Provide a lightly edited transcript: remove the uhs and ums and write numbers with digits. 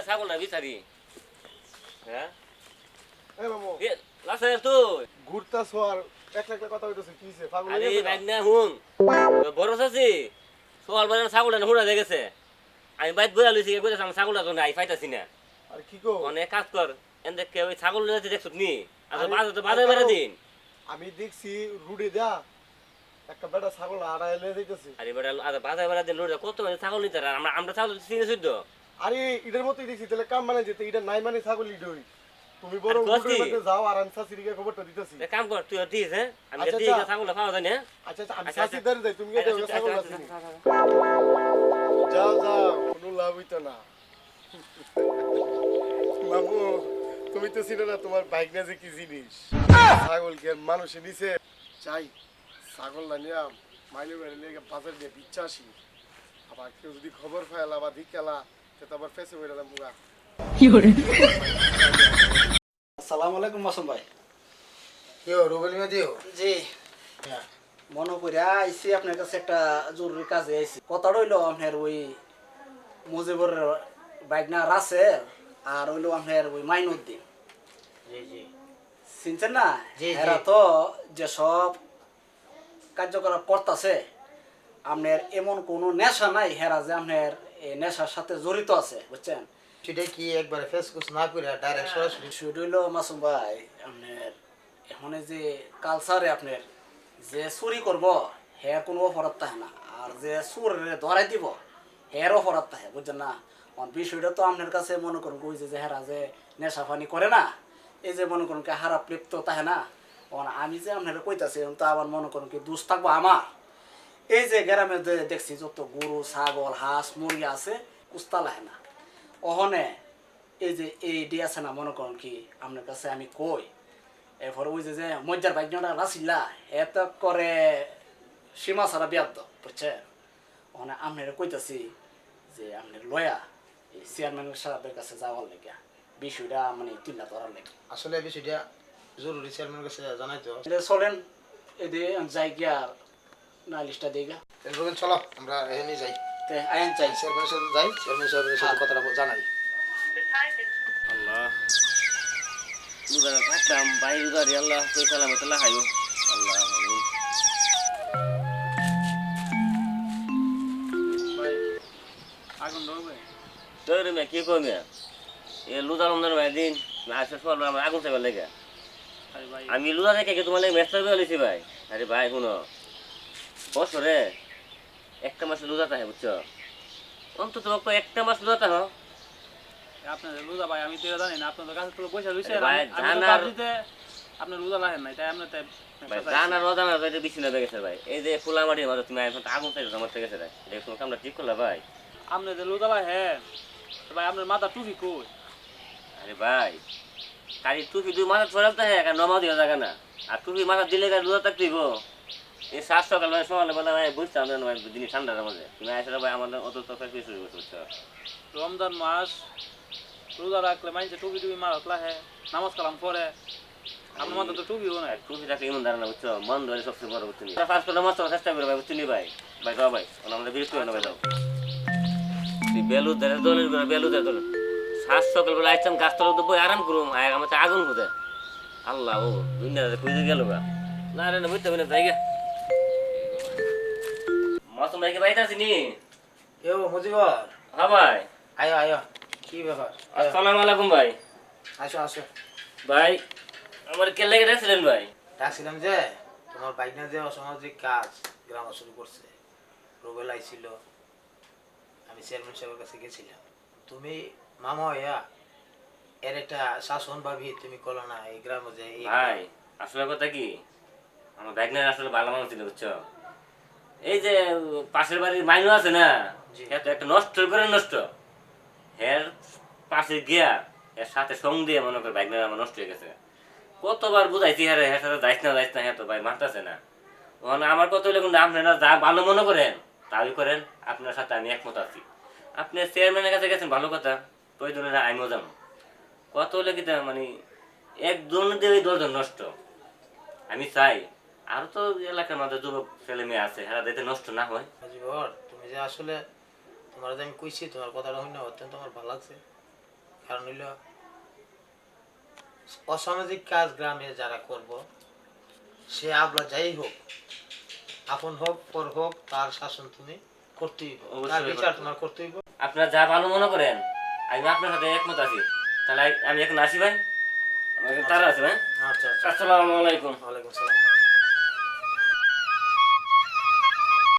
ছাগল না বিচারি হ্যাঁ এই মামু লাসে তুই ঘুরতাছ আর একলা একলা কথা কইতাছ কি হইছে পাগল আরে হয়ে গেছে বাইক না হুন বড় চাচি সোয়াল বাজার ছাগলটা হুড়া হয়ে গেছে আমি বাইক বইয়া লইছি কইতাছ আমার ছাগলটা তো নাই পাইতাছি না আর কি কো অনেক কাজ কর এন্দে কে ওই ছাগল লইতে দেখছত নি আচ্ছা আরে, বাজার তো বাজার বেড়ে দিন আমি দেখছি রুডে দা একটা বেটা ছাগল আড়াইলে যাইতেছে আরে বেটা আচ্ছা বাজার বেড়ে দিন লোড কত মানে ছাগল নিতে আমরা আমরা ছাগল চিনে শুদ্ধ আরে এটার মতই দেখছি তাহলে কাম মানে যেতে এটা নাই মানে ছাগল ইডই তুমি বড় আর কষ্টি? রুডের মধ্যে যাও আর আমি সাসিরিকে খবরটা দিতেছি এক কাম কর তুই দিস হ্যাঁ আমি আচ্ছা, দিই আচ্ছা। ছাগল পাওয়া যায় না আচ্ছা আচ্ছা আমি আচ্ছা, সাসির আচ্ছা। ধরে যাই তুমি গিয়ে আচ্ছা, ছাগল আচ্ছা, আছে আচ্ছা, আচ্ছা, যাও যাও কোনো লাভ হইতো না মামু তুমি তো ছিল না তোমার বাইক না যে কি জিনিস ছাগল কি আর মানুষে নিছে চাই ছাগল না নিয়ে মাইলে বেড়ে নিয়ে বাজার দিয়ে বিচ্ছা আসি আবার কেউ যদি খবর ফেলা বা দিকেলা তো আবার ফেসে বেড়ালাম পুরা আসসালামু আলাইকুম মাসুম ভাই। কেউ রুবেল মেদিও জি মনে করে আইসি আপনার কাছে একটা জরুরি কাজে আইসি কথা রইল আপনার ওই মুজিবুর বাইকনা রাসেল আর হইলো আপনার ওই মাইনুদ্দিন জি জি চিনছেন না জি, জি। এরা তো যেসব কার্যকলাপ করতেছে আপনার এমন কোনো নেশা নাই হেরা যে আপনার এই নেশার সাথে জড়িত আছে বুঝছেন। সেটা কি একবারে ফেসকুস না করে ডাইরেক্ট সরাসরি শুধু হইলো মাসুম ভাই আপনার এখন এই যে কালচারে আপনার যে চুরি করব হের কোনো অপরাধ থাকে না আর যে চুর ধরাই দিব হের অপরাধ থাকে বুঝছেন না। বিষয়টা তো আপনার কাছে মনে করুন কইছে যে হেরা যে নেশা পানি করে না এই যে মনে করুন কি হারাপ লিপ্ত থাকে না আমি যে আপনার কইতাছি তো আবার মনে করুন কি দোষ থাকবো আমার এই যে গ্রামে দেখছি যত গরু ছাগল হাঁস মুরগি আছে কুস্তা লাগে না ওহনে এই যে এই ডি আছে না মনে করেন কি আপনার কাছে আমি কই এরপরে ওই যে মজ্জার বাইকটা রাসিল্লা এত করে সীমা ছাড়া বিয়াদ বুঝছে ওখানে আপনার কইতাছি যে আপনার লয়া এই চেয়ারম্যানের সাহেবের কাছে যাওয়ার লেগে বিষয়টা মানে তুলে ধরার লেগে আসলে বিষয়টা জরুরি চেয়ারম্যানের কাছে জানাই তো এটা চলেন এদি যাই গিয়া নালিশটা দিই গা রুবেল চলো আমরা এখানে যাই তে আইন চাই চেয়ারম্যানের সাথে যাই চেয়ারম্যান সাহেবের সাথে কথাটা জানাই আল্লাহ লুগারা থাকতাম বাইরে উদারি আল্লাহ কই সালামত আল্লাহ হাইও আল্লাহ আমিন আগুন ধরবে তোর মে কি কমে এ লুদা রমজান ভাই দিন আসে সকাল আমার আগুন চাইবার লেগে আরে ভাই আমি লুদা থেকে তোমার লেগে মেসটা বেরিয়েছি ভাই আরে ভাই শুনো বছরে একটা মাস লুদা থাকে বুঝছো অন্তত পক্ষে একটা মাস লুদা থাকো আপনাদের লুদা ভাই আমি তো এটা জানি না আপনাদের কাছে তো পয়সা রয়েছে আরে ভাই, আমি তো জানার- ভাবছিতে আপনার লুদা লাগেন নাই তাই আপনার তাই ভাই জানার অজানা এটা বেশি না গেছে ভাই এই যে খোলা মাটির মাঝে তুমি এখন আগুন চাইছো আমার থেকে গেছে ভাই এটা তোমার কামটা ঠিক করলা ভাই আপনাদের লুদা ভাই হ্যাঁ তো ভাই আপনার মাথা টুপি কই আরে ভাই খালি টুপি দুই মাথা ছড়াতে হয় কারণ নমাও দেওয়া যাবে না আর টুপি মাথা দিলে গায়ে রোজা থাকতে গো এই শ্বাস সকাল ভাই সকালে বলে ভাই বুঝতাম না ভাই জিনিস ঠান্ডার মধ্যে তুমি আসলে ভাই আমাদের অত তরকারি কিছু শুরু করছো রমজান মাস রোজা রাখলে মাইনছে টুপি টুপি মারত লাহে নামাজ কালাম পরে আপনার মাথা তো টুপিও নাই টুপি রাখলে এমন ধারণা বুঝছো মন ধরে সবচেয়ে বড় বুঝছি ফার্স্ট করে মাছ ধরার চেষ্টা করে ভাই বুঝছি ভাই ভাই দাও ভাই আমরা বিরক্ত হয় না ভাই দাও তুই বেলু ধরে দলের বেলু ধরে দলের শ্বাস সকাল বেলা আইতাম গাছ তলা তো বই আরাম করুম আমার আগুন খুঁজে আল্লাহ ও দুনিয়া খুঁজে গেল গা না রে না বুঝতে পারি না যাই গে মাসুম ভাইকে বাড়িতে আসিনি কেউ মুজিবর হ্যাঁ ভাই আয়ো আয়ো কি ব্যাপার আসসালামু আলাইকুম ভাই আসো আসো ভাই আমার কে লেগে রাখছিলেন ভাই ডাকছিলাম যে তোমার বাইক না যে অসামাজিক কাজ গ্রামে শুরু করছে রুবেল আইছিল আমি চেয়ারম্যান সাহেবের কাছে গেছিলাম তুমি মামা হইয়া এর একটা শাসন ভাবি তুমি করো না এই গ্রামে যে ভাই আসলে কথা কি আমার ব্যাগনের আসলে ভালো মানুষ ছিল বুঝছো এই যে পাশের বাড়ির মাইনু আছে না জি। এত একটা নষ্ট করে নষ্ট এর পাশে গিয়া এর সাথে সঙ্গ দিয়ে মনে করে ব্যাগনের আমার নষ্ট হয়ে গেছে কতবার বুঝাইছি হ্যাঁ হ্যাঁ সাথে যাইস না হ্যাঁ তো ভাই মানতেছে না ওখানে আমার কত হলে কিন্তু আপনারা যা ভালো মনে করেন তাই করেন আপনার সাথে আমি একমত আছি আপনি চেয়ারম্যানের কাছে গেছেন ভালো কথা প্রয়োজনে আমিও যাবো কত হলে কি মানে একজন দিয়ে ওই দলজন নষ্ট আমি চাই আরো তো এলাকার মধ্যে যুবক ছেলে মেয়ে আছে এরা যাতে নষ্ট না হয় মুজিবর তুমি যে আসলে তোমার যে আমি কইছি তোমার কথাটা শুনে অত্যন্ত আমার ভালো লাগছে কারণ হইল অসামাজিক কাজ গ্রামে যারা করব সে আবলা যাই হোক, আপন হোক পর হোক, তার শাসন তুমি করতেই হবে, তার অবশ্যই বিচার করতে তোমার করতেই হবে। আপনারা যা ভালো মনে করেন, আমি আপনার সাথে একমত আছি। তাহলে আমি এখন আসি ভাই, আমাকে তারা আছে ভাই। আচ্ছা আচ্ছা, আসসালামু আলাইকুম। ওয়ালাইকুম সালাম।